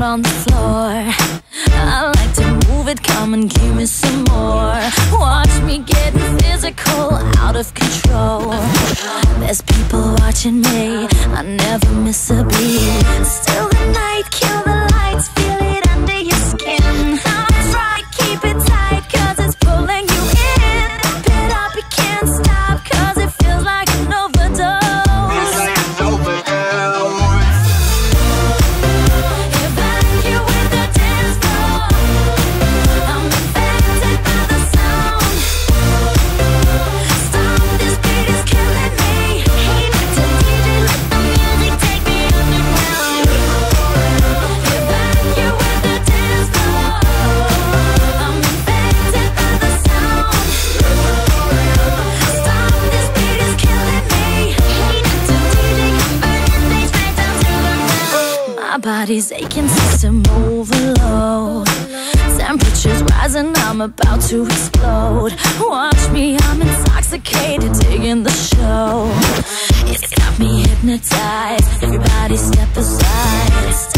on the floor. I like to move it, come and give me some more. Watch me getting physical, out of control. There's people watching me, I never miss a beat. Still the night, kill the lights, feel it under your skin. Now try, keep it tight, cause it's pulling you in. Pump it up, you can't stop, cause it feels like an overdose. My body's aching, system overload. Temperature's rising, I'm about to explode. Watch me, I'm intoxicated, digging the show. It's got me hypnotized, everybody step aside.